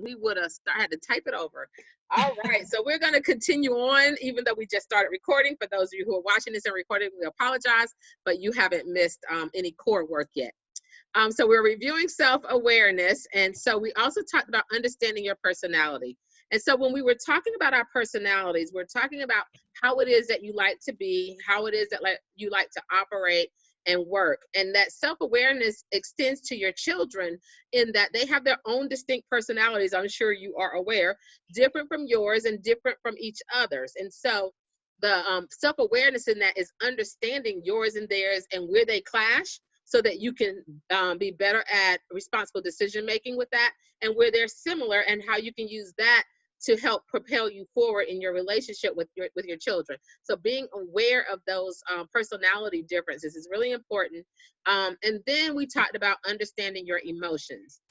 we would have had to type it over. All right, so we're going to continue on, even though we just started recording. For those of you who are watching this and recording, we apologize, but you haven't missed any core work yet. So we're reviewing self-awareness, and so we also talked about understanding your personality. And so when we were talking about our personalities, we're talking about how it is that you like to be, how it is that you like to operate and work. And that self-awareness extends to your children in that they have their own distinct personalities, I'm sure you are aware, different from yours and different from each other's. And so the self-awareness in that is understanding yours and theirs and where they clash, so that you can be better at responsible decision making with that, and where they're similar and how you can use that to help propel you forward in your relationship with your children. So being aware of those personality differences is really important. And then we talked about understanding your emotions.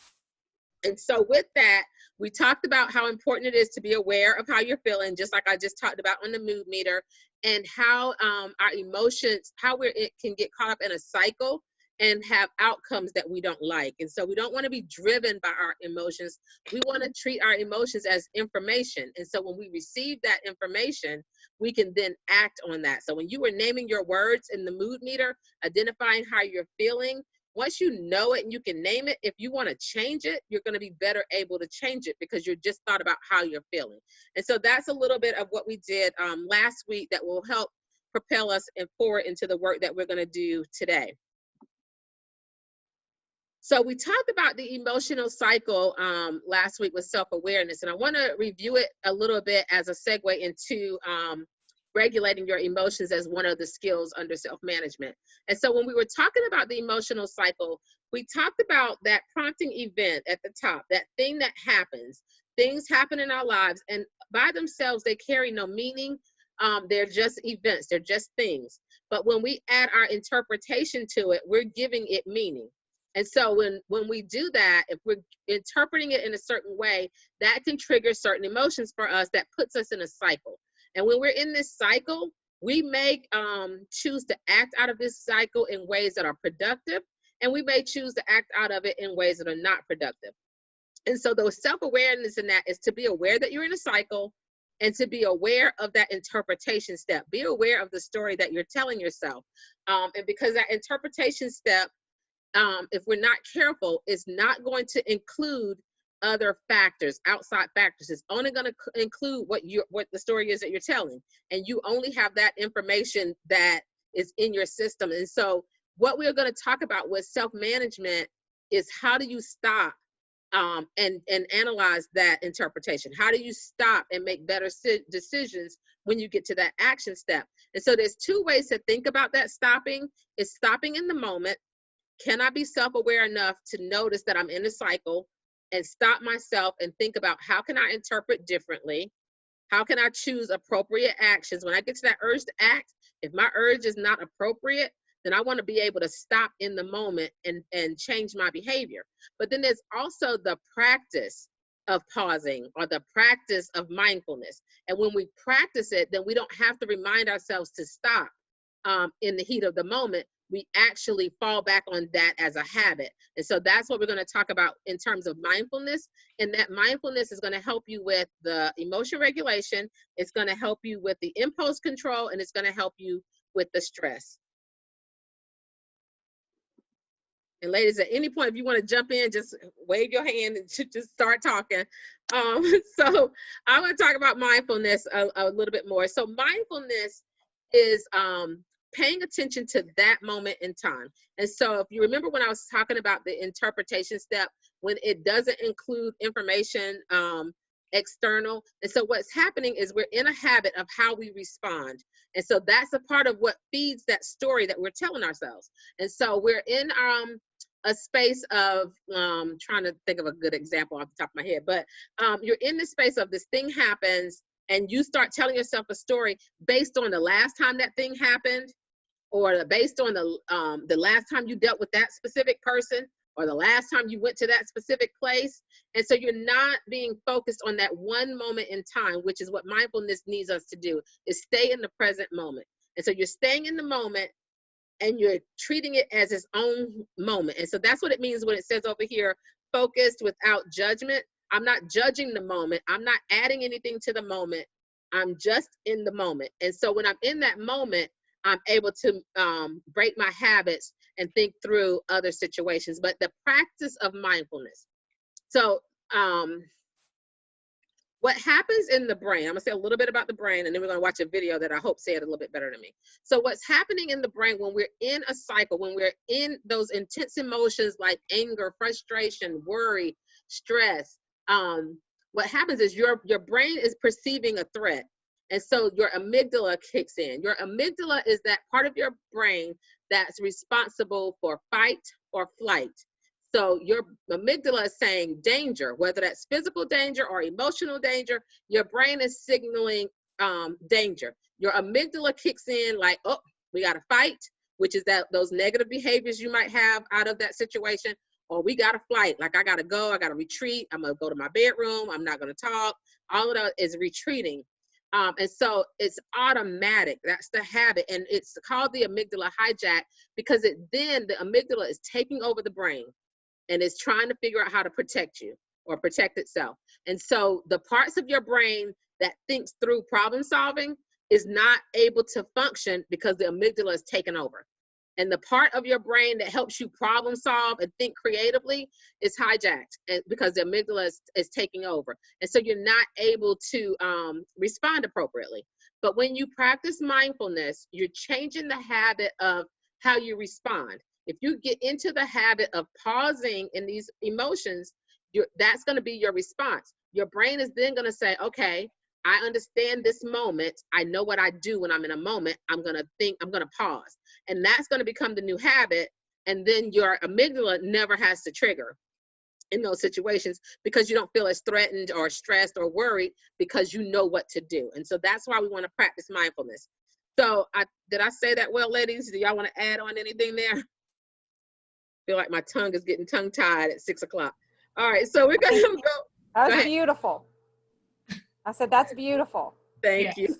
And so with that, we talked about how important it is to be aware of how you're feeling, just like I just talked about on the mood meter, and how our emotions, how it can get caught up in a cycle and have outcomes that we don't like. And so we don't want to be driven by our emotions. We want to treat our emotions as information. And so when we receive that information, we can then act on that. So when you were naming your words in the mood meter, identifying how you're feeling, once you know it and you can name it, if you want to change it, you're going to be better able to change it because you just thought about how you're feeling. And so that's a little bit of what we did last week that will help propel us forward into the work that we're going to do today. So we talked about the emotional cycle last week with self-awareness, and I want to review it a little bit as a segue into regulating your emotions as one of the skills under self-management. And so when we were talking about the emotional cycle, we talked about that prompting event at the top, that thing that happens. Things happen in our lives, and by themselves, they carry no meaning. They're just events, they're just things. But when we add our interpretation to it, we're giving it meaning. And so when we do that, if we're interpreting it in a certain way, that can trigger certain emotions for us that puts us in a cycle. And when we're in this cycle, we may choose to act out of this cycle in ways that are productive, and we may choose to act out of it in ways that are not productive. And so the self-awareness in that is to be aware that you're in a cycle and to be aware of that interpretation step. Be aware of the story that you're telling yourself. And because that interpretation step, if we're not careful, it's not going to include other factors, outside factors. It's only going to include what the story is that you're telling, and you only have that information that is in your system. And so what we're going to talk about with self-management is how do you stop and analyze that interpretation? How do you stop and make better decisions when you get to that action step? And so there's two ways to think about that stopping. It's stopping in the moment. Can I be self-aware enough to notice that I'm in a cycle and stop myself and think about how can I interpret differently? How can I choose appropriate actions? When I get to that urge to act, if my urge is not appropriate, then I want to be able to stop in the moment and change my behavior. But then there's also the practice of pausing, or the practice of mindfulness. And when we practice it, then we don't have to remind ourselves to stop in the heat of the moment. We actually fall back on that as a habit. And so that's what we're going to talk about in terms of mindfulness. And that mindfulness is going to help you with the emotion regulation. It's going to help you with the impulse control, and it's going to help you with the stress. And ladies, at any point, if you want to jump in, just wave your hand and just start talking. So I want to talk about mindfulness a little bit more. So mindfulness is paying attention to that moment in time. And so if you remember when I was talking about the interpretation step, when it doesn't include information external. And so what's happening is we're in a habit of how we respond. And so that's a part of what feeds that story that we're telling ourselves. And so we're in a space of trying to think of a good example off the top of my head, but you're in the space of this thing happens, and you start telling yourself a story based on the last time that thing happened, or based on the last time you dealt with that specific person, or the last time you went to that specific place. And so you're not being focused on that one moment in time, which is what mindfulness needs us to do, is stay in the present moment. And so you're staying in the moment, and you're treating it as its own moment. And so that's what it means when it says over here, focused without judgment. I'm not judging the moment. I'm not adding anything to the moment. I'm just in the moment. And so when I'm in that moment, I'm able to break my habits and think through other situations. But the practice of mindfulness. So what happens in the brain, I'm gonna say a little bit about the brain, and then we're gonna watch a video that I hope said it a little bit better than me. So what's happening in the brain when we're in a cycle, when we're in those intense emotions like anger, frustration, worry, stress, what happens is your brain is perceiving a threat. And so your amygdala kicks in. Your amygdala is that part of your brain that's responsible for fight or flight. So your amygdala is saying danger, whether that's physical danger or emotional danger, your brain is signaling danger. Your amygdala kicks in like, oh, we got to fight, which is that those negative behaviors you might have out of that situation, or we got to flight, like I got to go, I got to retreat, I'm going to go to my bedroom, I'm not going to talk. All of that is retreating. And so it's automatic. That's the habit. And it's called the amygdala hijack because the amygdala is taking over the brain. And it's trying to figure out how to protect you or protect itself. And so the parts of your brain that thinks through problem solving is not able to function because the amygdala is taken over. And the part of your brain that helps you problem solve and think creatively is hijacked because the amygdala is taking over. And so you're not able to respond appropriately. But when you practice mindfulness, you're changing the habit of how you respond. If you get into the habit of pausing in these emotions, that's going to be your response. Your brain is then going to say, okay, I understand this moment. I know what I do when I'm in a moment. I'm going to think, I'm going to pause. And that's going to become the new habit. And then your amygdala never has to trigger in those situations because you don't feel as threatened or stressed or worried because you know what to do. And so that's why we want to practice mindfulness. So did I say that well, ladies? Do y'all want to add on anything there? Feel like my tongue is getting tongue tied at 6 o'clock. All right, so we're gonna go. That was beautiful. I said, that's beautiful. Thank you.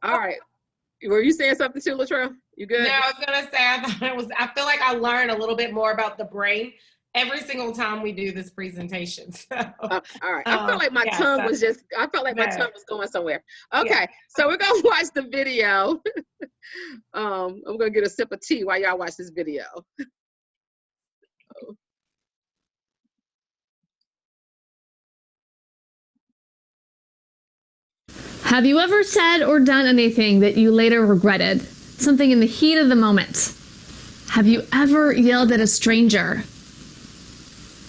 All right. Were you saying something too, Latrell? You good? No, I was gonna say, I feel like I learned a little bit more about the brain every single time we do this presentation. So, all right. I felt like my tongue was my tongue was going somewhere. Okay, so we're gonna watch the video. I'm gonna get a sip of tea while y'all watch this video. Have you ever said or done anything that you later regretted? Something in the heat of the moment? Have you ever yelled at a stranger?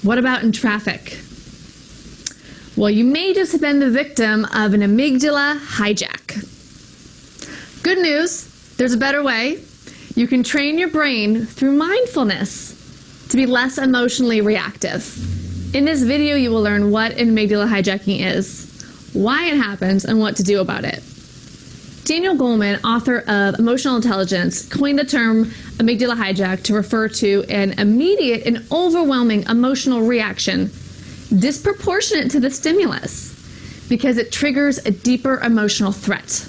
What about in traffic? Well, you may just have been the victim of an amygdala hijack. Good news, there's a better way. You can train your brain through mindfulness to be less emotionally reactive. In this video, you will learn what amygdala hijacking is, why it happens, and what to do about it. Daniel Goleman, author of Emotional Intelligence, coined the term amygdala hijack to refer to an immediate and overwhelming emotional reaction disproportionate to the stimulus because it triggers a deeper emotional threat,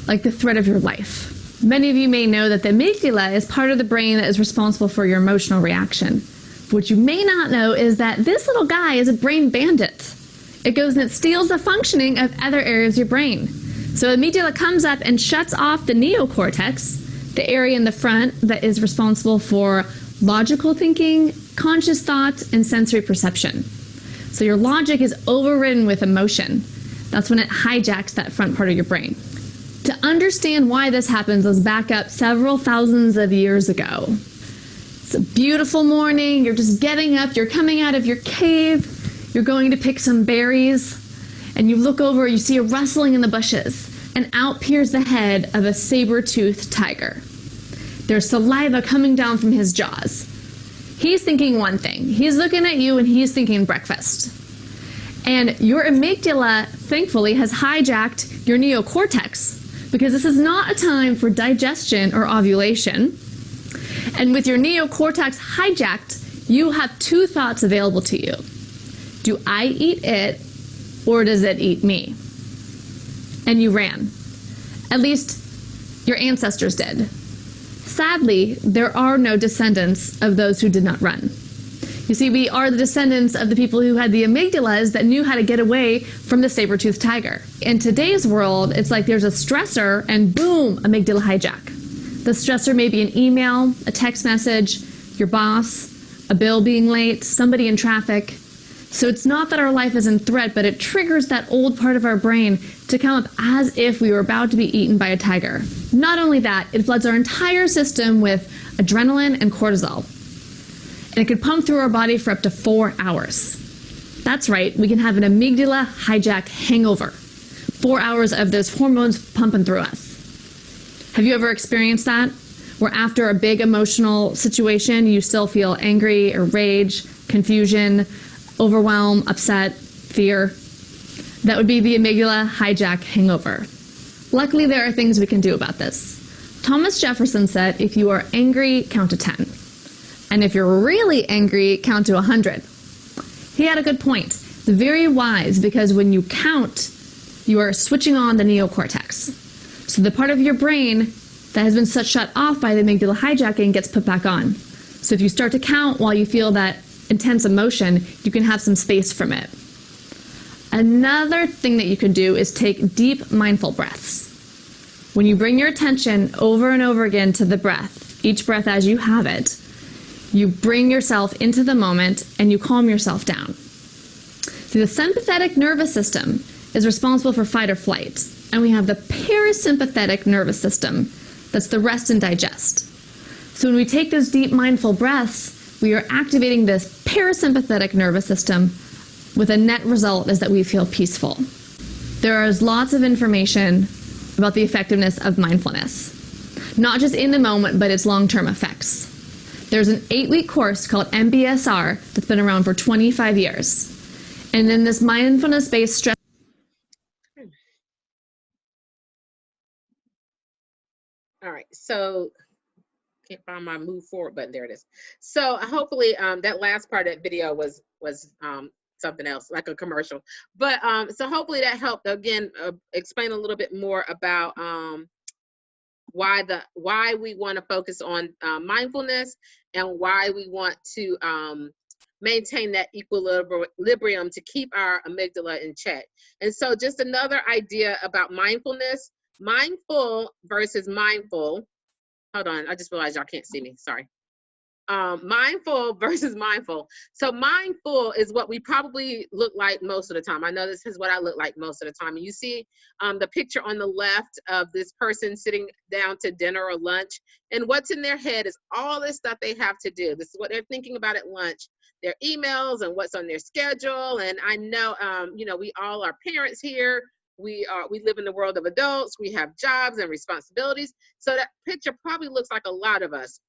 like the threat of your life. Many of you may know that the amygdala is part of the brain that is responsible for your emotional reaction. What you may not know is that this little guy is a brain bandit. It goes and it steals the functioning of other areas of your brain. So amygdala comes up and shuts off the neocortex, the area in the front that is responsible for logical thinking, conscious thought, and sensory perception. So your logic is overridden with emotion. That's when it hijacks that front part of your brain. To understand why this happens, let's back up several thousands of years ago. It's a beautiful morning, you're just getting up, you're coming out of your cave, you're going to pick some berries, and you look over, you see a rustling in the bushes, and out peers the head of a saber-toothed tiger. There's saliva coming down from his jaws. He's thinking one thing. He's looking at you and he's thinking breakfast. And your amygdala, thankfully, has hijacked your neocortex because this is not a time for digestion or ovulation. And with your neocortex hijacked, you have two thoughts available to you. Do I eat it or does it eat me? And you ran. At least your ancestors did. Sadly, there are no descendants of those who did not run. You see, we are the descendants of the people who had the amygdalas that knew how to get away from the saber-toothed tiger. In today's world, it's like there's a stressor and boom, amygdala hijack. The stressor may be an email, a text message, your boss, a bill being late, somebody in traffic. So it's not that our life is in threat, but it triggers that old part of our brain to come up as if we were about to be eaten by a tiger. Not only that, it floods our entire system with adrenaline and cortisol. And it can pump through our body for up to 4 hours. That's right, we can have an amygdala hijack hangover. 4 hours of those hormones pumping through us. Have you ever experienced that? Where after a big emotional situation, you still feel angry or rage, confusion, overwhelm, upset, fear? That would be the amygdala hijack hangover. Luckily, there are things we can do about this. Thomas Jefferson said, if you are angry, count to 10. And if you're really angry, count to 100. He had a good point. Very wise, because when you count, you are switching on the neocortex. So the part of your brain that has been shut off by the amygdala hijacking gets put back on. So if you start to count while you feel that intense emotion, you can have some space from it. Another thing that you can do is take deep mindful breaths. When you bring your attention over and over again to the breath, each breath as you have it, you bring yourself into the moment and you calm yourself down. See, the sympathetic nervous system is responsible for fight or flight, and we have the parasympathetic nervous system, that's the rest and digest. So when we take those deep mindful breaths, we are activating this parasympathetic nervous system, with a net result is that we feel peaceful. There is lots of information about the effectiveness of mindfulness, not just in the moment, but its long-term effects. There's an 8-week course called MBSR that's been around for 25 years. And in this mindfulness-based stress. All right, so can't find my move forward button. There it is. So hopefully that last part of that video was something else, like a commercial. But so hopefully that helped, again, explain a little bit more about why we want to focus on mindfulness, and why we want to maintain that equilibrium to keep our amygdala in check. And so just another idea about mindfulness, mindful versus mindful. Hold on, I just realized y'all can't see me, sorry. Mindful versus mindful. So mindful is what we probably look like most of the time. I know this is what I look like most of the time. And you see the picture on the left of this person sitting down to dinner or lunch, and what's in their head is all this stuff they have to do. This is what they're thinking about at lunch, their emails and what's on their schedule. And I know, you know, we all are parents here. We live in the world of adults. We have jobs and responsibilities. So that picture probably looks like a lot of us.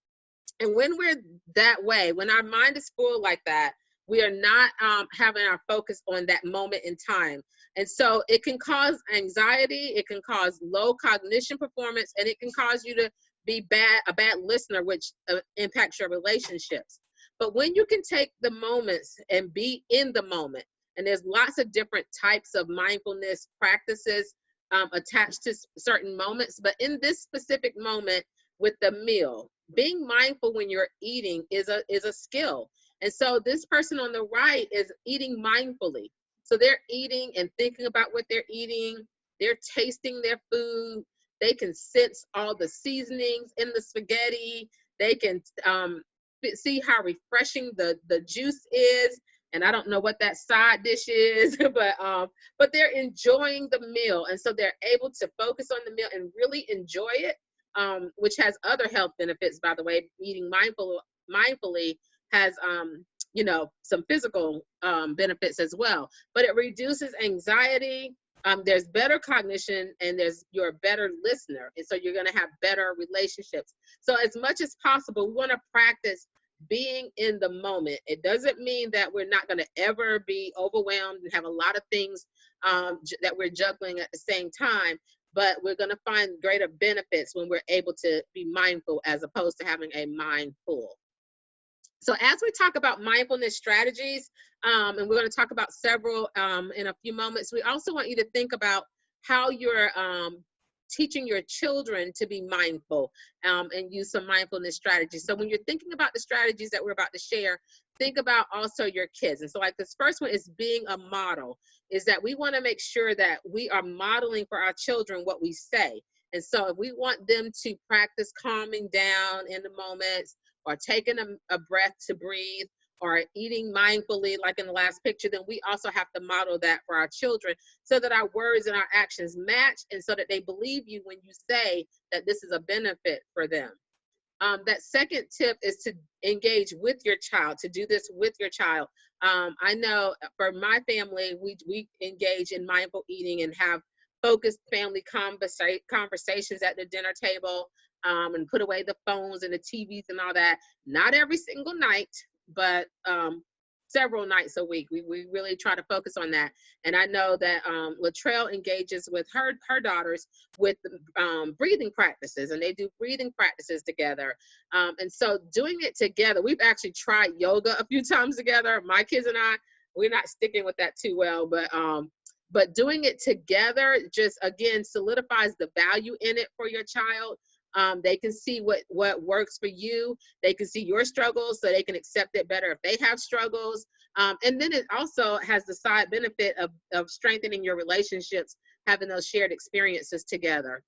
And when we're that way, when our mind is full like that, we are not having our focus on that moment in time. And so it can cause anxiety, it can cause low cognition performance, and it can cause you to be a bad listener, which impacts your relationships. But when you can take the moments and be in the moment, and there's lots of different types of mindfulness practices attached to certain moments, but in this specific moment with the meal, being mindful when you're eating is a skill. And so this person on the right is eating mindfully. So they're eating and thinking about what they're eating. They're tasting their food. They can sense all the seasonings in the spaghetti. They can see how refreshing the juice is. And I don't know what that side dish is, but they're enjoying the meal. And so they're able to focus on the meal and really enjoy it, which has other health benefits, by the way. Eating mindfully has, you know, some physical benefits as well, but it reduces anxiety. There's better cognition, and you're a better listener. And so you're going to have better relationships. So as much as possible, we want to practice being in the moment. It doesn't mean that we're not going to ever be overwhelmed and have a lot of things that we're juggling at the same time, but we're going to find greater benefits when we're able to be mindful as opposed to having a mind full. So as we talk about mindfulness strategies, and we're going to talk about several in a few moments, we also want you to think about how you're teaching your children to be mindful and use some mindfulness strategies. So when you're thinking about the strategies that we're about to share, think about also your kids. And so like this first one is being a model, is that we want to make sure that we are modeling for our children what we say. And so if we want them to practice calming down in the moments, or taking a breath to breathe, or eating mindfully, like in the last picture, then we also have to model that for our children so that our words and our actions match, and so that they believe you when you say that this is a benefit for them. That second tip is to engage with your child, to do this with your child. I know for my family, we engage in mindful eating and have focused family conversations at the dinner table, and put away the phones and the TVs and all that. Not every single night, but several nights a week. We really try to focus on that. And I know that Latrell engages with her daughters with breathing practices, and they do breathing practices together. And so doing it together, we've actually tried yoga a few times together. My kids and I, we're not sticking with that too well, but doing it together just, again, solidifies the value in it for your child. They can see what works for you. They can see your struggles, so they can accept it better if they have struggles. And then it also has the side benefit of strengthening your relationships, having those shared experiences together.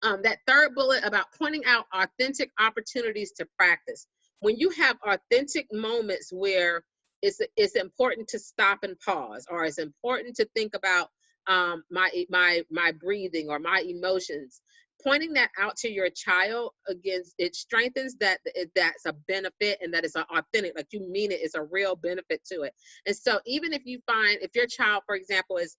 That third bullet about pointing out authentic opportunities to practice. When you have authentic moments where it's important to stop and pause, or it's important to think about my breathing or my emotions, pointing that out to your child, again, it strengthens that's a benefit, and that it's authentic, like you mean it, it's a real benefit to it. And so even if your child, for example, is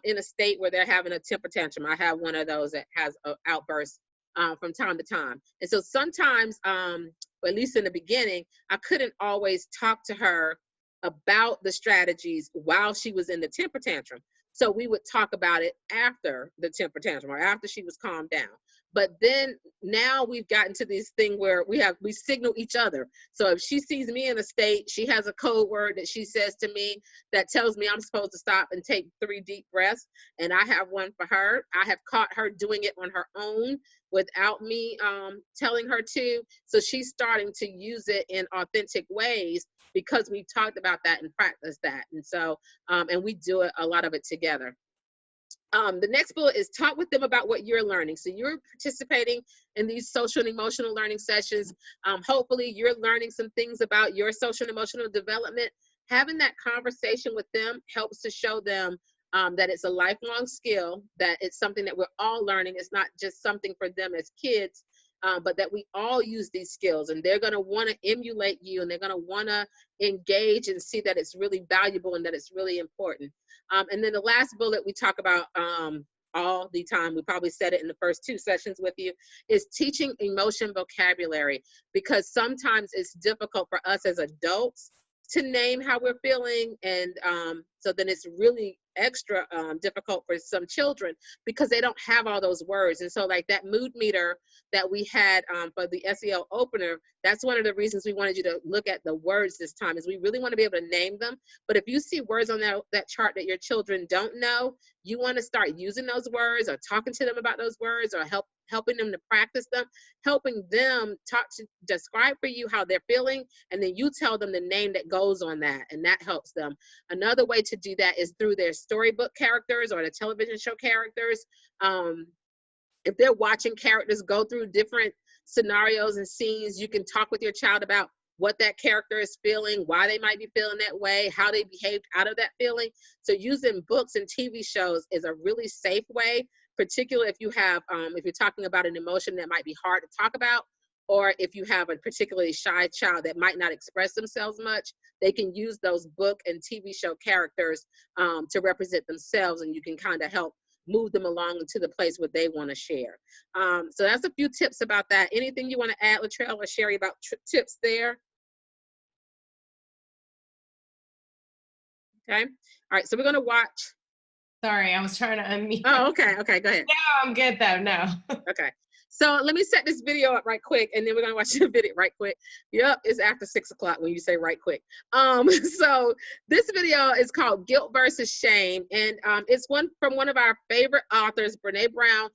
in a state where they're having a temper tantrum, I have one of those that has an outburst from time to time. And so sometimes, or at least in the beginning, I couldn't always talk to her about the strategies while she was in the temper tantrum. So we would talk about it after the temper tantrum, or after she was calmed down. But then now we've gotten to this thing where we signal each other. So if she sees me in a state, she has a code word that she says to me that tells me I'm supposed to stop and take 3 deep breaths. And I have one for her. I have caught her doing it on her own without me telling her to. So she's starting to use it in authentic ways because we've talked about that and practiced that. And so, and we do a lot of it together. The next bullet is talk with them about what you're learning. So you're participating in these social and emotional learning sessions. Hopefully you're learning some things about your social and emotional development. Having that conversation with them helps to show them that it's a lifelong skill, that it's something that we're all learning. It's not just something for them as kids, but that we all use these skills, and they're going to want to emulate you, and they're going to want to engage and see that it's really valuable and that it's really important. And then the last bullet we talk about all the time, we probably said it in the first 2 sessions with you, is teaching emotion vocabulary, because sometimes it's difficult for us as adults to name how we're feeling. And so then it's really extra difficult for some children because they don't have all those words. And so like that mood meter that we had for the SEL opener, that's one of the reasons we wanted you to look at the words this time, is we really want to be able to name them. But if you see words on that chart that your children don't know, you want to start using those words or talking to them about those words, or helping them to practice them, helping them describe for you how they're feeling, and then you tell them the name that goes on that, and that helps them. Another way to do that is through their storybook characters or the television show characters. If they're watching characters go through different scenarios and scenes, you can talk with your child about what that character is feeling, why they might be feeling that way, how they behaved out of that feeling. So using books and TV shows is a really safe way, particularly if you have, if you're talking about an emotion that might be hard to talk about, or if you have a particularly shy child that might not express themselves much, they can use those book and TV show characters to represent themselves, and you can kind of help move them along to the place where they want to share. So that's a few tips about that. Anything you want to add, Latrell or Sherry, about tips there? Okay. All right. So we're going to watch. Sorry, I was trying to unmute. Oh, okay. Okay. Go ahead. No, I'm good though. No. Okay. So let me set this video up right quick, and then we're gonna watch the video right quick. Yep, it's after 6 o'clock when you say right quick. So this video is called Guilt versus Shame, and it's one from one of our favorite authors, Brene Brown.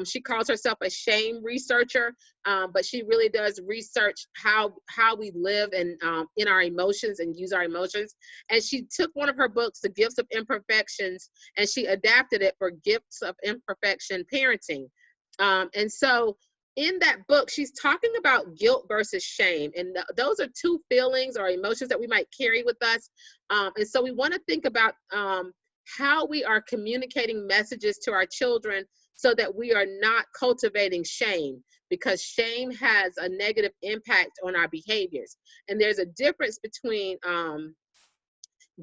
She calls herself a shame researcher, but she really does research how we live and in our emotions and use our emotions. And she took one of her books, The Gifts of Imperfections, and she adapted it for Gifts of Imperfection Parenting. And so in that book, she's talking about guilt versus shame. And those are two feelings or emotions that we might carry with us. And so we want to think about how we are communicating messages to our children so that we are not cultivating shame, because shame has a negative impact on our behaviors. And there's a difference between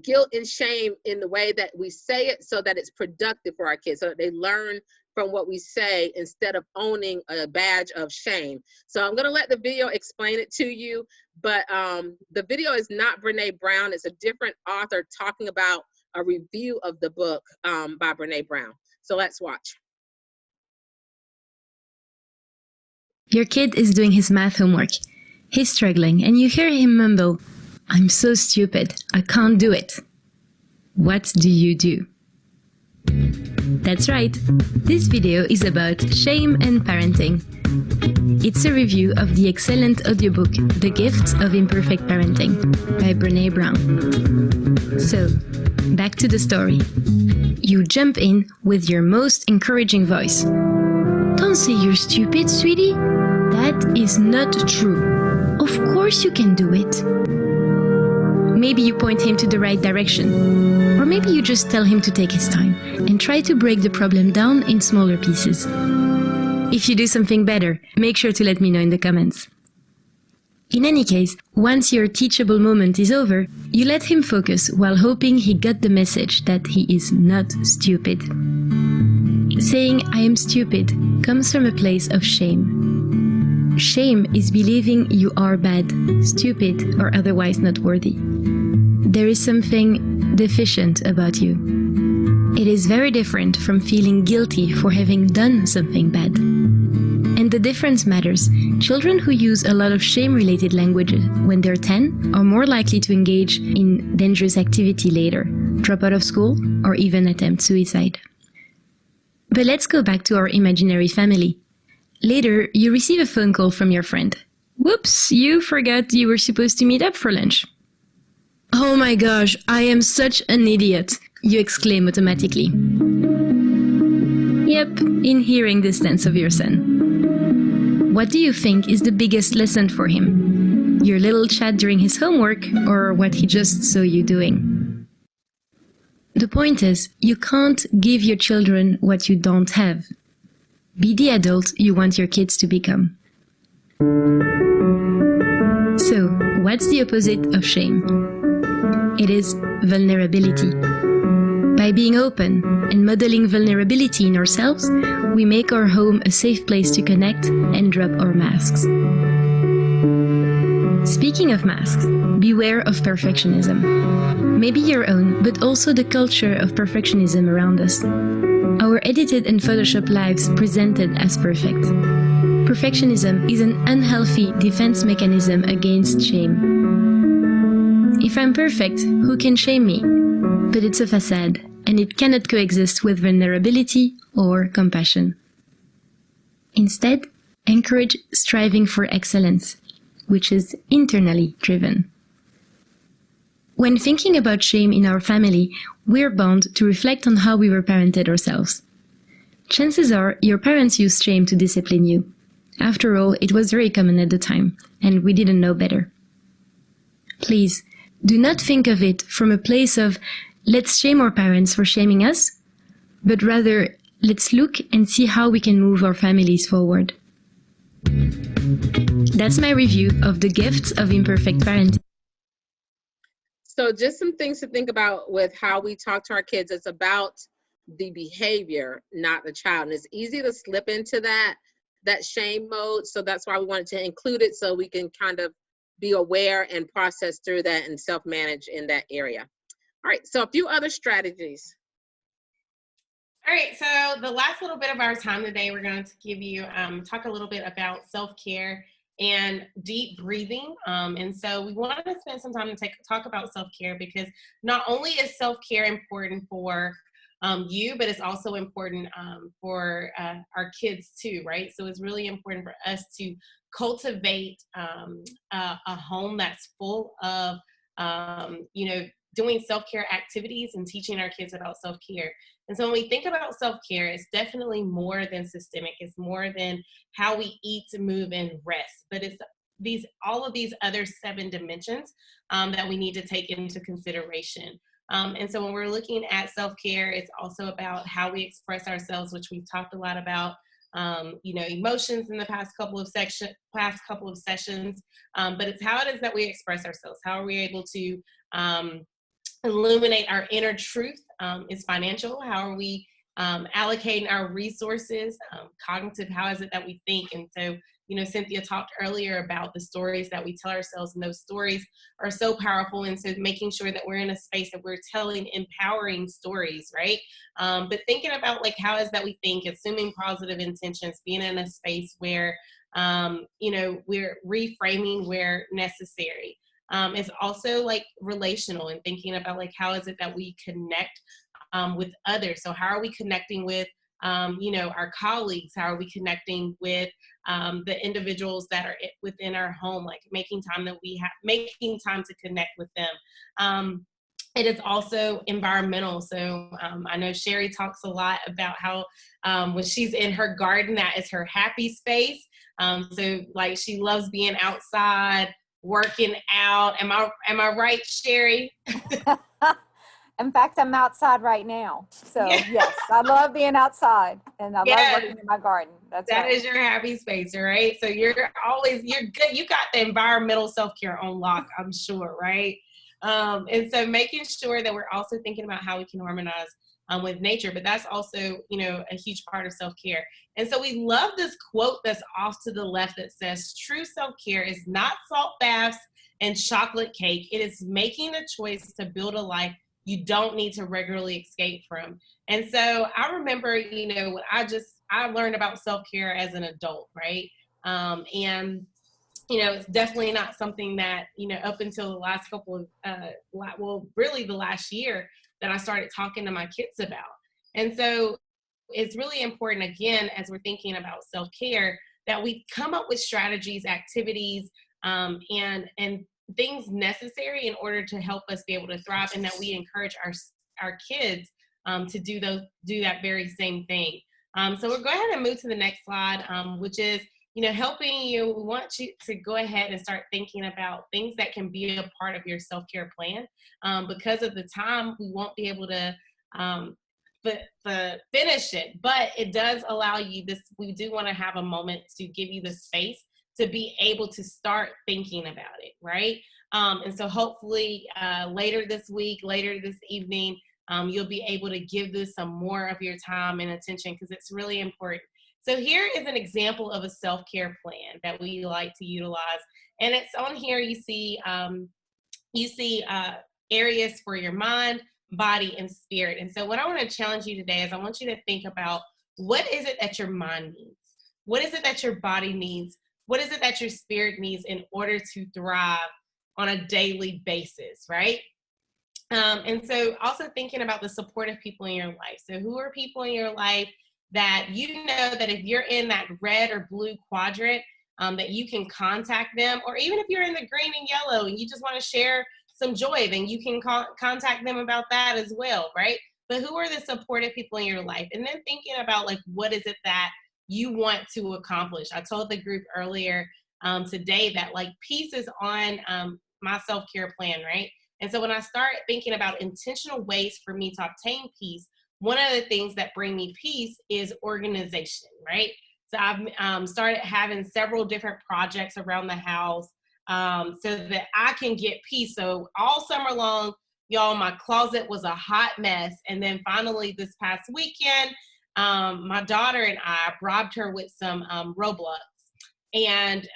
guilt and shame in the way that we say it so that it's productive for our kids, so that they learn from what we say instead of owning a badge of shame. So I'm gonna let the video explain it to you, but the video is not Brene Brown. It's a different author talking about a review of the book by Brene Brown. So let's watch. Your kid is doing his math homework. He's struggling and you hear him mumble, "I'm so stupid, I can't do it." What do you do? That's right, this video is about shame and parenting. It's a review of the excellent audiobook The Gifts of Imperfect Parenting by Brene Brown. So, back to the story. You jump in with your most encouraging voice. "Don't say you're stupid, sweetie. That is not true. Of course you can do it." Maybe you point him to the right direction. Or maybe you just tell him to take his time and try to break the problem down in smaller pieces. If you do something better, make sure to let me know in the comments. In any case, once your teachable moment is over, you let him focus while hoping he got the message that he is not stupid. Saying "I am stupid" comes from a place of shame. Shame is believing you are bad, stupid, or otherwise not worthy. There is something deficient about you. It is very different from feeling guilty for having done something bad. And the difference matters. Children who use a lot of shame-related language when they're 10 are more likely to engage in dangerous activity later, drop out of school, or even attempt suicide. But let's go back to our imaginary family. Later, you receive a phone call from your friend. "Whoops, you forgot you were supposed to meet up for lunch." "Oh my gosh, I am such an idiot," you exclaim automatically. Yep, in hearing distance of your son. What do you think is the biggest lesson for him? Your little chat during his homework, or what he just saw you doing? The point is, you can't give your children what you don't have. Be the adult you want your kids to become. So, what's the opposite of shame? It is vulnerability. By being open and modeling vulnerability in ourselves, we make our home a safe place to connect and drop our masks. Speaking of masks, beware of perfectionism. Maybe your own, but also the culture of perfectionism around us. Our edited and Photoshop lives presented as perfect. Perfectionism is an unhealthy defense mechanism against shame. If I'm perfect, who can shame me? But it's a facade, and it cannot coexist with vulnerability or compassion. Instead, encourage striving for excellence, which is internally driven. When thinking about shame in our family, we're bound to reflect on how we were parented ourselves. Chances are your parents used shame to discipline you. After all, it was very common at the time, and we didn't know better. Please, do not think of it from a place of, let's shame our parents for shaming us, but rather, let's look and see how we can move our families forward. That's my review of The Gifts of Imperfect Parenting. So just some things to think about with how we talk to our kids. It's about the behavior, not the child. And it's easy to slip into that shame mode. So that's why we wanted to include it, so we can kind of be aware and process through that and self-manage in that area. All right, so a few other strategies. All right, so the last little bit of our time today, we're going to give you, talk a little bit about self-care and deep breathing. And so we wanted to spend some time to talk about self-care because not only is self-care important for you, but it's also important for our kids too, right? So it's really important for us to cultivate a home that's full of, doing self-care activities and teaching our kids about self-care. And so when we think about self-care, it's definitely more than systemic. It's more than how we eat, move, and rest. But it's all of these other 7 dimensions that we need to take into consideration. And so when we're looking at self-care, it's also about how we express ourselves, which we've talked a lot about. Emotions in the past couple of sessions. But it's how it is that we express ourselves. How are we able to illuminate our inner truth? Is financial. How are we allocating our resources? Cognitive, how is it that we think? And so, Cynthia talked earlier about the stories that we tell ourselves, and those stories are so powerful. And so making sure that we're in a space that we're telling empowering stories, right? But thinking about how is that we think, assuming positive intentions, being in a space where, we're reframing where necessary. It's also relational and thinking about how is it that we connect with others. So how are we connecting with, our colleagues? How are we connecting with the individuals that are within our home? Making time to connect with them. It is also environmental. So I know Sherry talks a lot about how when she's in her garden, that is her happy space. So she loves being outside, working out. Am I right, Sherry? In fact, I'm outside right now. So yes, I love being outside and I love working in my garden. That right. Is your happy space, right? So you're good. You got the environmental self-care on lock, I'm sure, right? And so making sure that we're also thinking about how we can harmonize with nature, but that's also, a huge part of self-care. And so we love this quote that's off to the left that says, true self-care is not salt baths and chocolate cake. It is making a choice to build a life you don't need to regularly escape from. And so I remember, when I learned about self-care as an adult, right? And it's definitely not something that, up until the last couple of, really the last year that I started talking to my kids about. And so it's really important, again, as we're thinking about self-care, that we come up with strategies, activities, and things necessary in order to help us be able to thrive, and that we encourage our kids to do that very same thing. So we'll go ahead and move to the next slide, which is, helping you. We want you to go ahead and start thinking about things that can be a part of your self-care plan. Because of the time, we won't be able to finish it, but it does allow you this. We do want to have a moment to give you the space to be able to start thinking about it, right? And so hopefully later this week, later this evening, you'll be able to give this some more of your time and attention because it's really important. So here is an example of a self-care plan that we like to utilize. And it's on here, you see areas for your mind, body, and spirit. And so what I want to challenge you today is I want you to think about, what is it that your mind needs? What is it that your body needs? What is it that your spirit needs in order to thrive on a daily basis, right? And so also thinking about the supportive people in your life. So who are people in your life that that if you're in that red or blue quadrant, that you can contact them, or even if you're in the green and yellow and you just want to share some joy, then you can contact them about that as well, right? But who are the supportive people in your life? And then thinking about what is it that you want to accomplish. I told the group earlier today that peace is on my self-care plan, right? And so when I start thinking about intentional ways for me to obtain peace, one of the things that bring me peace is organization, right? So I've started having several different projects around the house so that I can get peace. So all summer long, y'all, my closet was a hot mess. And then finally this past weekend, my daughter and I bribed her with some Roblox and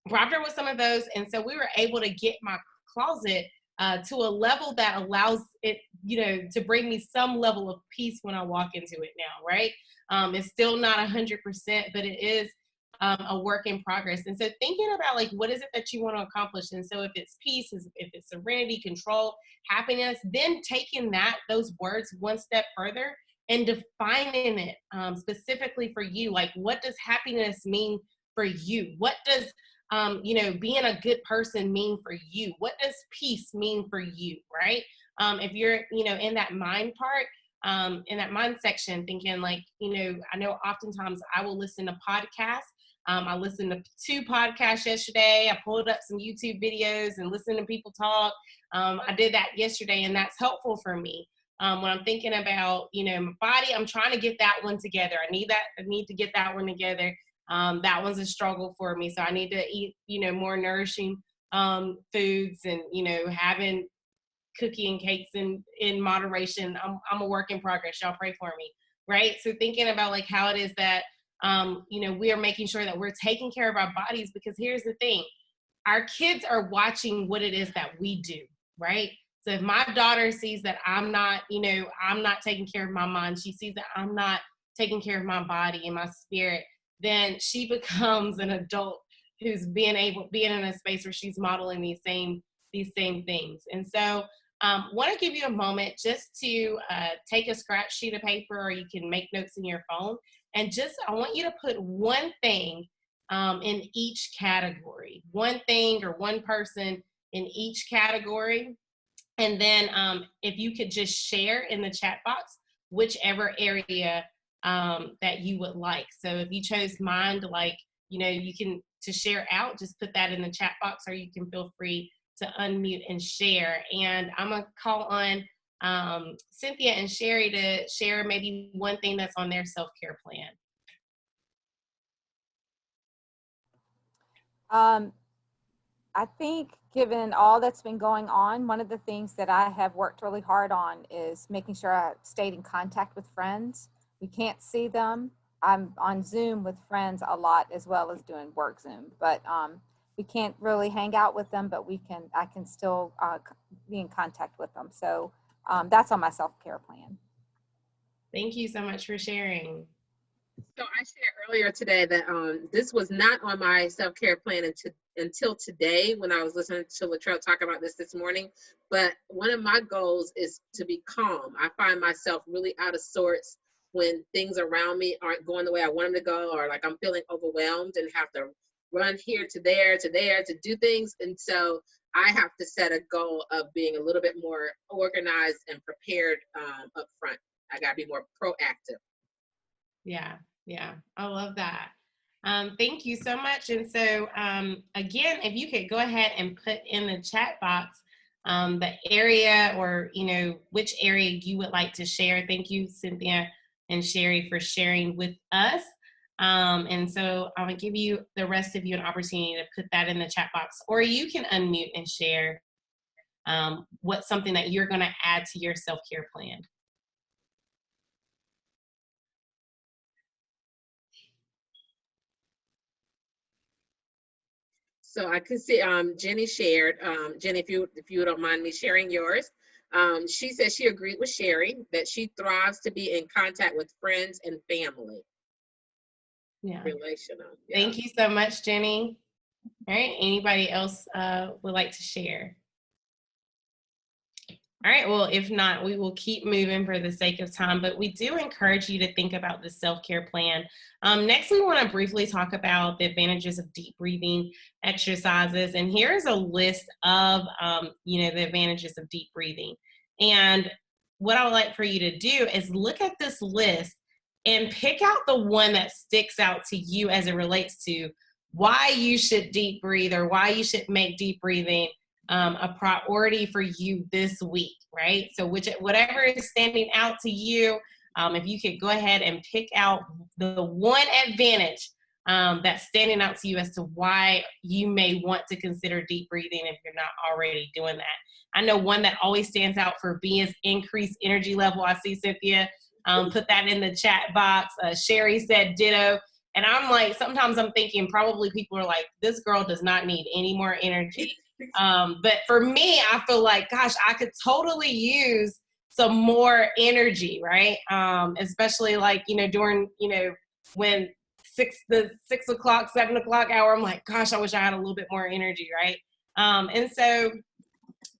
bribed her with some of those. And so we were able to get my closet to a level that allows it, to bring me some level of peace when I walk into it now, right? It's still not 100%, but it is a work in progress. And so thinking about like, what is it that you want to accomplish? And so if it's peace, if it's serenity, control, happiness, then taking those words one step further and defining it specifically for you. Like, what does happiness mean for you? What does being a good person mean for you? What does peace mean for you, right? If you're, in that mind part, in that mind section, thinking like, I know oftentimes I will listen to podcasts. I listened to 2 podcasts yesterday. I pulled up some YouTube videos and listened to people talk. I did that yesterday, and that's helpful for me. When I'm thinking about, my body, I'm trying to get that one together. I need to get that one together. That one's a struggle for me. So I need to eat, more nourishing foods and, having cookie and cakes in moderation. I'm a work in progress. Y'all pray for me, right? So thinking about like how it is that, we are making sure that we're taking care of our bodies, because here's the thing. Our kids are watching what it is that we do, right? So if my daughter sees that I'm not taking care of my mind, she sees that I'm not taking care of my body and my spirit, then she becomes an adult who's being in a space where she's modeling these same things. And so want to give you a moment just to take a scratch sheet of paper, or you can make notes in your phone. And I want you to put one thing in each category, one thing or one person in each category. And then if you could just share in the chat box, whichever area that you would like. So if you chose mind, like, you can, to share out, just put that in the chat box, or you can feel free to unmute and share. And I'm going to call on Cynthia and Sherry to share maybe one thing that's on their self-care plan. I think given all that's been going on, one of the things that I have worked really hard on is making sure I stayed in contact with friends. We can't see them. I'm on Zoom with friends a lot, as well as doing work Zoom, but we can't really hang out with them, but I can still be in contact with them. So that's on my self-care plan. Thank you so much for sharing. So I shared earlier today that this was not on my self-care plan until today, when I was listening to Latrell talk about this morning. But one of my goals is to be calm. I find myself really out of sorts when things around me aren't going the way I want them to go, or like I'm feeling overwhelmed and have to run here to there to do things. And so I have to set a goal of being a little bit more organized and prepared up front. I got to be more proactive. Yeah, I love that. Thank you so much. And so again, if you could go ahead and put in the chat box the area, or which area you would like to share. Thank you, Cynthia and Sherry, for sharing with us. And so I'm gonna give you, the rest of you, an opportunity to put that in the chat box, or you can unmute and share what's something that you're gonna add to your self-care plan. So I can see Jenny shared. Jenny, if you don't mind me sharing yours. She says she agreed with Sherry that she thrives to be in contact with friends and family. Yeah. Relational. Yeah. Thank you so much, Jenny. All right, anybody else would like to share? All right, well, if not, we will keep moving for the sake of time, but we do encourage you to think about the self-care plan. Next, we want to briefly talk about the advantages of deep breathing exercises. And here's a list of, the advantages of deep breathing. And what I would like for you to do is look at this list and pick out the one that sticks out to you as it relates to why you should deep breathe, or why you should make deep breathing a priority for you this week, right? So whatever is standing out to you, if you could go ahead and pick out the one advantage that's standing out to you as to why you may want to consider deep breathing if you're not already doing that. I know one that always stands out for me is increased energy level. I see Cynthia put that in the chat box. Sherry said ditto. And I'm like, sometimes I'm thinking probably people are like, this girl does not need any more energy. But for me, I feel like, gosh, I could totally use some more energy, right? Especially like, during, when the 6 o'clock, 7 o'clock hour, I'm like, gosh, I wish I had a little bit more energy, right? And so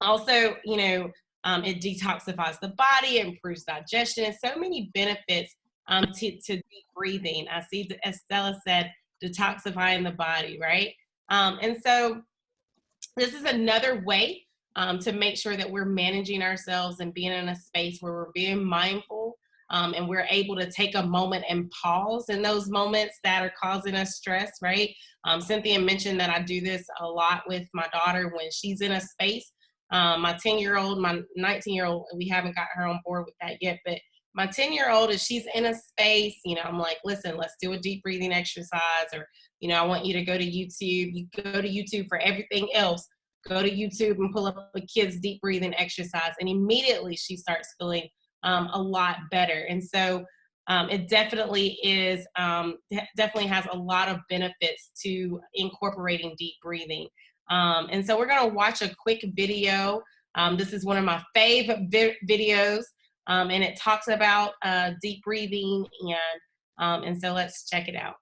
also, it detoxifies the body, improves digestion, and so many benefits to deep breathing. I see, as Stella said, detoxifying the body, right? And so this is another way to make sure that we're managing ourselves and being in a space where we're being mindful, and we're able to take a moment and pause in those moments that are causing us stress, right? Cynthia mentioned that I do this a lot with my daughter when she's in a space. My 10-year-old, my 19-year-old, we haven't got her on board with that yet, but my 10-year-old, if she's in a space, I'm like, listen, let's do a deep breathing exercise, or, I want you to go to YouTube. You go to YouTube for everything else. Go to YouTube and pull up a kid's deep breathing exercise, and immediately she starts feeling a lot better. And so it definitely is, definitely has a lot of benefits to incorporating deep breathing. And so we're going to watch a quick video. This is one of my favorite videos, and it talks about deep breathing, and so let's check it out.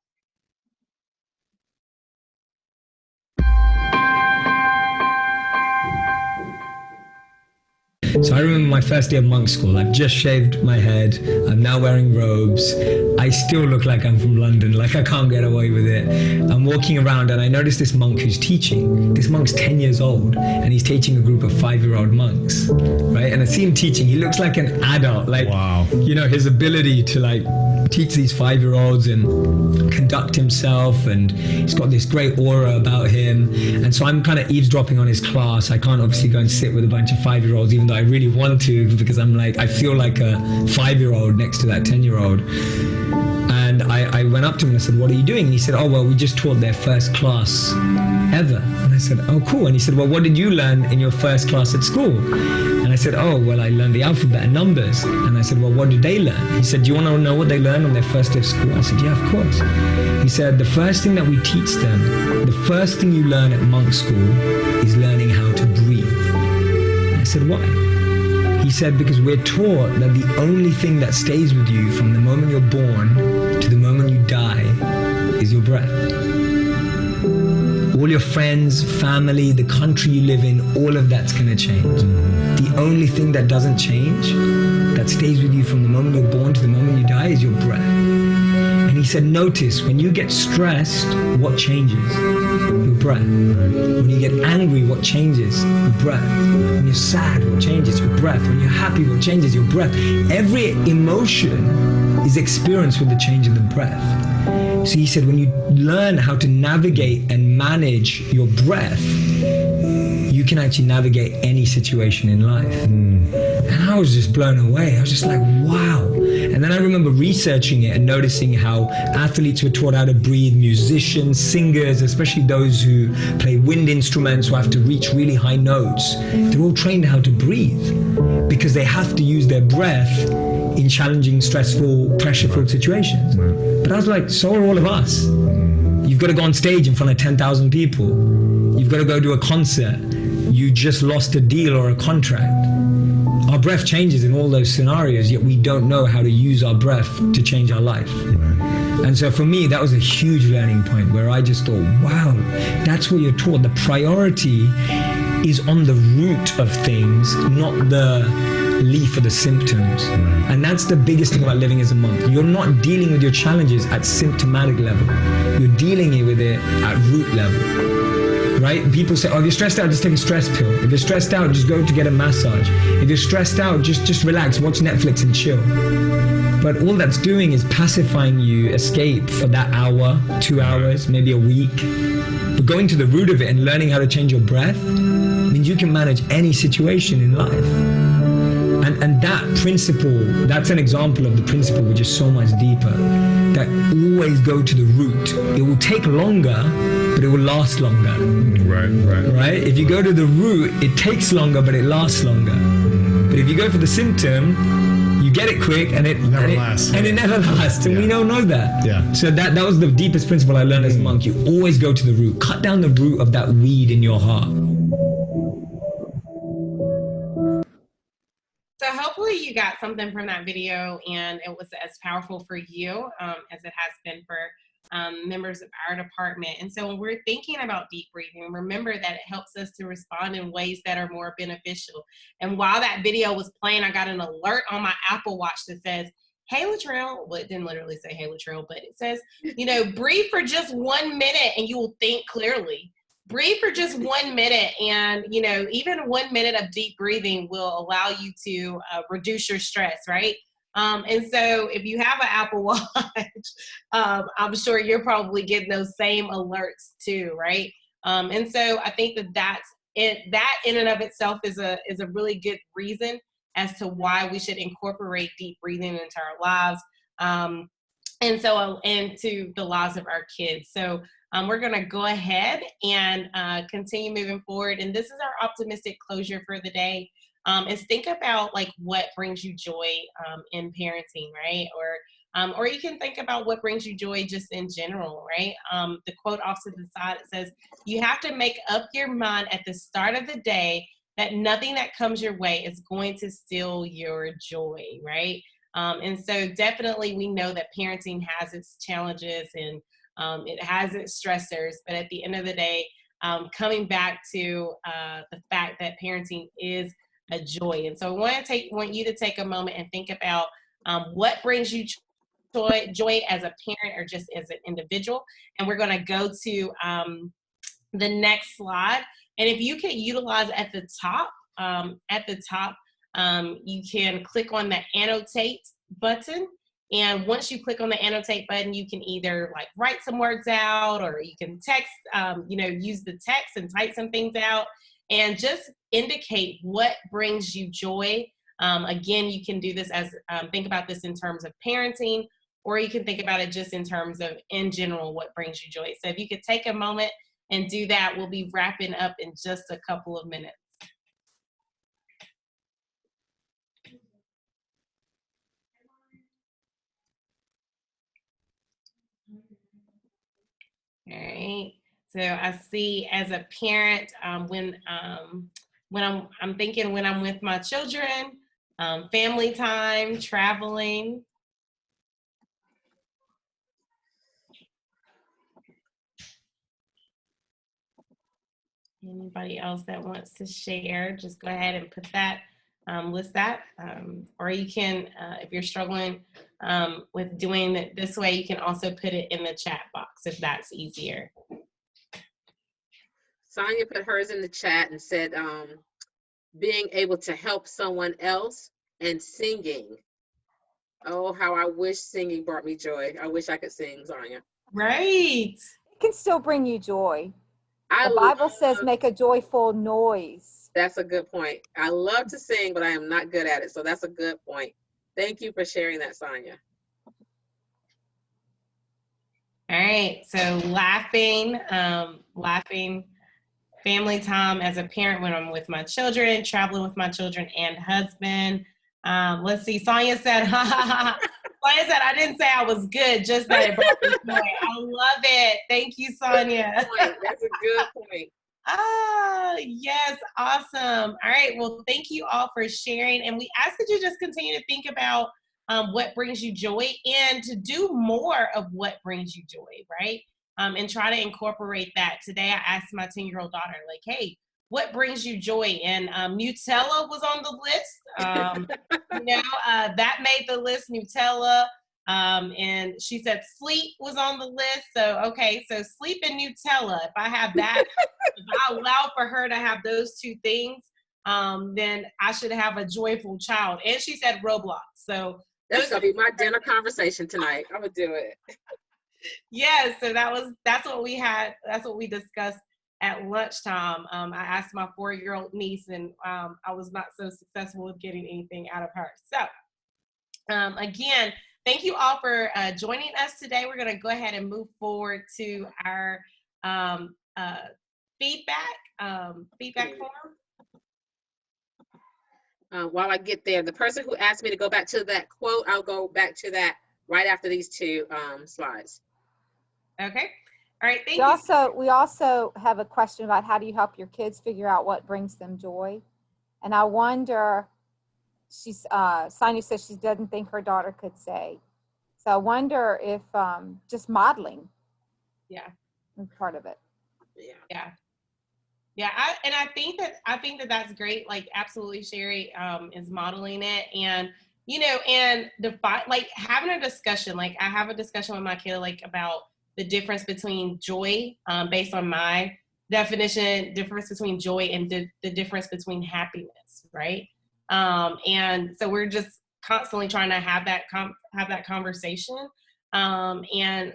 So I remember my first day of monk school. I've just shaved my head. I'm now wearing robes. I still look like I'm from London, like I can't get away with it. I'm walking around and I notice this monk who's teaching. This monk's 10 years old and he's teaching a group of 5-year-old monks, right? And I see him teaching. He looks like an adult, like, wow. His ability to like teach these 5-year-olds and conduct himself, and he's got this great aura about him. And so I'm kind of eavesdropping on his class. I can't obviously go and sit with a bunch of 5-year-olds, even though I really want to, because I'm like, I feel like a 5-year-old next to that 10-year-old. And I went up to him and I said, what are you doing? And he said, oh, well, we just taught their first class ever. And I said, oh, cool. And he said, well, what did you learn in your first class at school? And I said, oh, well, I learned the alphabet and numbers. And I said, well, what did they learn? He said, do you want to know what they learned on their first day of school? I said, yeah, of course. He said, the first thing that we teach them, the first thing you learn at monk school is learning how to breathe. And I said, why? He said, because we're taught that the only thing that stays with you from the moment you're born to the moment you die is your breath. All your friends, family, the country you live in, all of that's going to change. The only thing that doesn't change, that stays with you from the moment you're born to the moment you die, is your breath. And he said, notice, when you get stressed, what changes? Your breath. When you get angry, what changes? Your breath. When you're sad, what changes? Your breath. When you're happy, what changes? Your breath. Every emotion is experienced with the change in the breath. So he said, when you learn how to navigate and manage your breath, you can actually navigate any situation in life. And I was just blown away. I was just like, wow. And then I remember researching it and noticing how athletes were taught how to breathe, musicians, singers, especially those who play wind instruments who have to reach really high notes. They're all trained how to breathe because they have to use their breath in challenging, stressful, pressure-filled situations. But I was like, so are all of us. You've got to go on stage in front of 10,000 people. You've got to go do a concert. You just lost a deal or a contract. Our breath changes in all those scenarios, yet we don't know how to use our breath to change our life. And so for me, that was a huge learning point where I just thought, wow, that's what you're taught. The priority is on the root of things, not the leaf or the symptoms. And that's the biggest thing about living as a monk. You're not dealing with your challenges at symptomatic level. You're dealing with it at root level. Right? People say, oh, if you're stressed out, just take a stress pill. If you're stressed out, just go to get a massage. If you're stressed out, just relax, watch Netflix and chill. But all that's doing is pacifying you, escape for that hour, 2 hours, maybe a week. But going to the root of it and learning how to change your breath means you can manage any situation in life. And that principle, that's an example of the principle which is so much deeper, that always go to the root. It will take longer, but it will last longer. Right? If you go to the root, it takes longer, but it lasts longer. But if you go for the symptom, you get it quick and it never lasts. And it never lasts. And we don't know that. Yeah. So that was the deepest principle I learned as a monk. You always go to the root. Cut down the root of that weed in your heart. something from that video and it was as powerful for you as it has been for members of our department. And so when we're thinking about deep breathing, remember that it helps us to respond in ways that are more beneficial. And while that video was playing, I got an alert on my Apple Watch that says, hey, Latrell. Well, it didn't literally say, hey, Latrell, but it says, breathe for just 1 minute and you will think clearly. Breathe for just 1 minute. And, even 1 minute of deep breathing will allow you to reduce your stress, right? And so if you have an Apple Watch, I'm sure you're probably getting those same alerts too, right? And so I think that's it. That in and of itself is a really good reason as to why we should incorporate deep breathing into our lives, and to the lives of our kids. So we're going to go ahead and continue moving forward. And this is our optimistic closure for the day. Is think about like what brings you joy in parenting, right? Or you can think about what brings you joy just in general, right? The quote off to the side, it says, you have to make up your mind at the start of the day that nothing that comes your way is going to steal your joy, right? And so definitely we know that parenting has its challenges and it has its stressors, but at the end of the day, coming back to the fact that parenting is a joy. And so I want you to take a moment and think about what brings you joy as a parent or just as an individual. And we're going to go to the next slide. And if you can utilize at the top, you can click on the annotate button. And once you click on the annotate button, you can either like write some words out, or you can text, use the text and type some things out and just indicate what brings you joy. Again, you can do this as, think about this in terms of parenting, or you can think about it just in terms of in general, what brings you joy. So if you could take a moment and do that, we'll be wrapping up in just a couple of minutes. All right. So I see as a parent, when I'm thinking when I'm with my children, family time, traveling. Anybody else that wants to share, just go ahead and put that, list that. Or you can, if you're struggling with doing it this way, you can also put it in the chat box if that's easier. Sonia put hers in the chat and said, being able to help someone else and singing. Oh, how I wish singing brought me joy. I wish I could sing, Sonia. Right. It can still bring you joy. The Bible says make a joyful noise. That's a good point. I love to sing, but I am not good at it. So that's a good point. Thank you for sharing that, Sonia. All right. So laughing, family time as a parent when I'm with my children, traveling with my children and husband. Let's see. Sonia said, ha ha ha. Sonia said, I didn't say I was good, just that it brought me joy. I love it. Thank you, Sonia. That's a good point. Ah, yes. Awesome. All right. Well, thank you all for sharing. And we ask that you just continue to think about what brings you joy and to do more of what brings you joy, right? And try to incorporate that. Today, I asked my 10-year-old daughter, like, hey, what brings you joy? And Nutella was on the list. That made the list, Nutella. And she said sleep was on the list. So, okay, so sleep and Nutella. If I have that, if I allow for her to have those two things, then I should have a joyful child. And she said Roblox. So that's going to be my dinner conversation tonight. I'm going to do it. Yes, so that's what we had. That's what we discussed at lunchtime. I asked my 4-year-old niece, and I was not so successful with getting anything out of her. So, again, thank you all for joining us today. We're going to go ahead and move forward to our feedback form. While I get there, the person who asked me to go back to that quote, I'll go back to that right after these two slides. Okay. All right. Thank you. We also have a question about how do you help your kids figure out what brings them joy? And I wonder, she's Sonia says she doesn't think her daughter could say. So I wonder if just modeling is part of it. Yeah. I think that that's great. Like, absolutely, Sherry is modeling it, and and like having a discussion. Like, I have a discussion with my kid, like, about the difference between joy, based on my definition, difference between joy and the difference between happiness, right? And so we're just constantly trying to have that conversation. And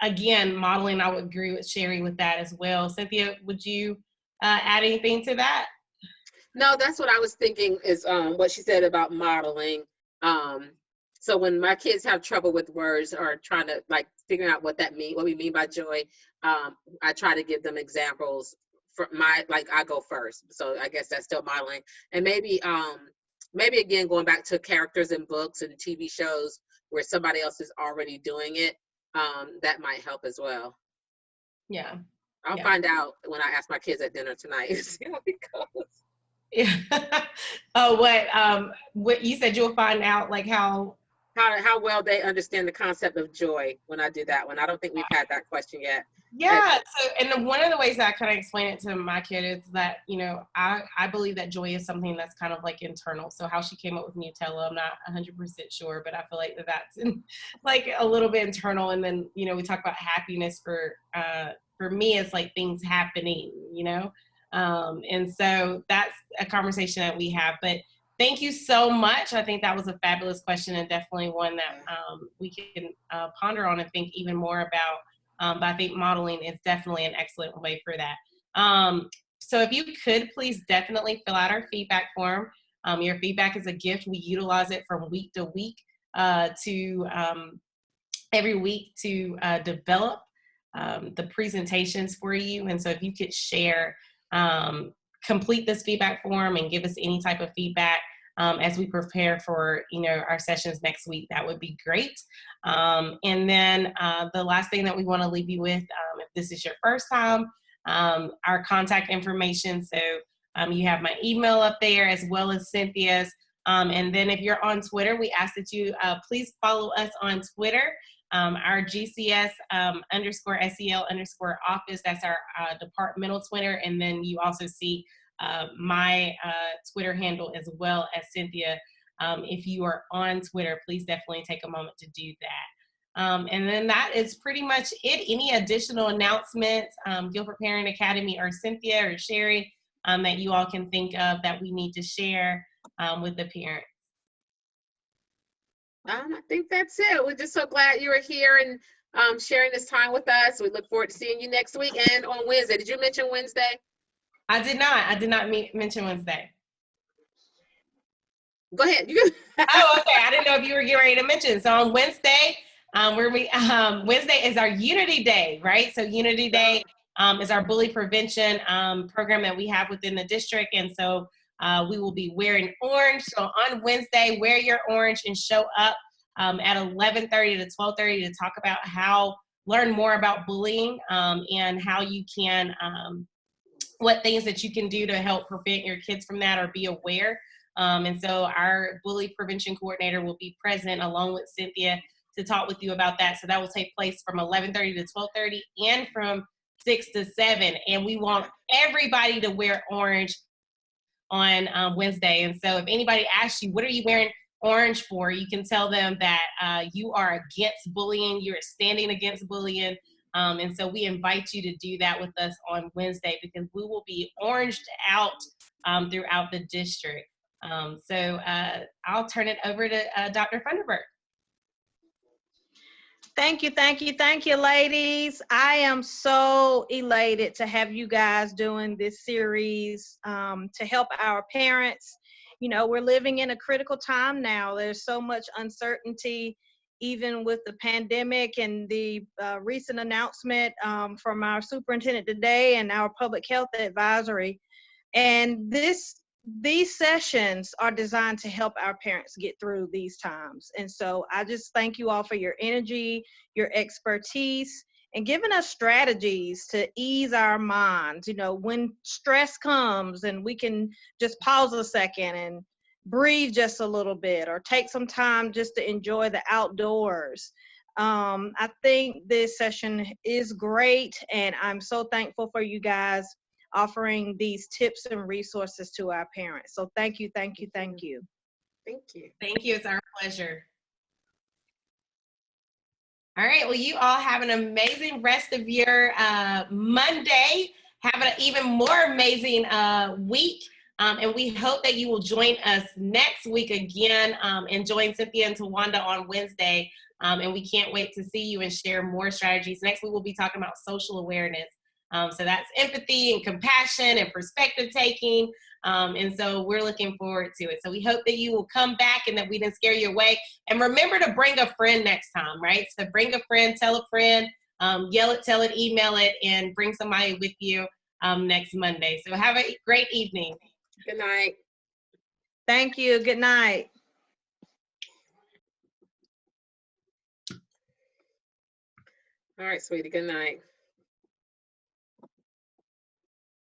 again, modeling, I would agree with Sherry with that as well. Cynthia, would you add anything to that? No, that's what I was thinking is what she said about modeling. So when my kids have trouble with words or trying to like figuring out what we mean by joy, I try to give them examples for I go first. So I guess that's still modeling. And maybe again, going back to characters in books and TV shows where somebody else is already doing it, that might help as well. Yeah. I'll find out when I ask my kids at dinner tonight. See how it goes. Yeah. Oh, what you said you'll find out, like how well they understand the concept of joy when I do that one. I don't think we've had that question yet. Yeah. So, and one of the ways that I kind of explain it to my kid is that, I believe that joy is something that's kind of like internal. So how she came up with Nutella, I'm not 100% sure, but I feel like that's like a little bit internal. And then, we talk about happiness for me, it's like things happening, and so that's a conversation that we have. But thank you so much. I think that was a fabulous question, and definitely one that we can ponder on and think even more about. But I think modeling is definitely an excellent way for that. So if you could, please definitely fill out our feedback form. Your feedback is a gift. We utilize it from week to week to every week to develop the presentations for you. And so if you could share, complete this feedback form and give us any type of feedback as we prepare for, our sessions next week, that would be great. And then the last thing that we want to leave you with, if this is your first time, our contact information. So you have my email up there as well as Cynthia's. And then if you're on Twitter, we ask that you please follow us on Twitter. Our GCS _SEL _office, that's our departmental Twitter. And then you also see my Twitter handle as well as Cynthia. If you are on Twitter, please definitely take a moment to do that. And then that is pretty much it. Any additional announcements, Guilford Parent Academy or Cynthia or Sherry, that you all can think of that we need to share with the parents? I think that's it. We're just so glad you were here and sharing this time with us. We look forward to seeing you next week and on Wednesday. Did you mention Wednesday? I did not mention Wednesday. Go ahead. Oh, okay. I didn't know if you were getting ready to mention. So on Wednesday, Wednesday is our Unity Day, right? So Unity Day is our bully prevention program that we have within the district. And so we will be wearing orange. So on Wednesday, wear your orange and show up at 11:30 to 12:30 to talk about learn more about bullying and how you can, what things that you can do to help prevent your kids from that or be aware. And so our bully prevention coordinator will be present along with Cynthia to talk with you about that. So that will take place from 11:30 to 12:30 and from 6 to 7. And we want everybody to wear orange on Wednesday. And so if anybody asks you, what are you wearing orange for? You can tell them that you are against bullying, you're standing against bullying. And so we invite you to do that with us on Wednesday because we will be oranged out throughout the district. So I'll turn it over to Dr. Funderburk. Thank you, ladies. I am so elated to have you guys doing this series to help our parents. We're living in a critical time now. There's so much uncertainty, even with the pandemic and the recent announcement from our superintendent today and our public health advisory. And these sessions are designed to help our parents get through these times. And so I just thank you all for your energy, your expertise, and giving us strategies to ease our minds, when stress comes and we can just pause a second and breathe just a little bit, or take some time just to enjoy the outdoors. I think this session is great, and I'm so thankful for you guys offering these tips and resources to our parents. So thank you, thank you, thank you. Thank you. Thank you. It's our pleasure. All right. Well, you all have an amazing rest of your Monday. Have an even more amazing week. And we hope that you will join us next week again and join Cynthia and Tawanda on Wednesday. And we can't wait to see you and share more strategies. Next, we will be talking about social awareness. So that's empathy and compassion and perspective taking. And so we're looking forward to it. So we hope that you will come back and that we didn't scare you away. And remember to bring a friend next time, right? So bring a friend, tell a friend, yell it, tell it, email it, and bring somebody with you next Monday. So have a great evening. Good night. Thank you. Good night. All right, sweetie. Good night.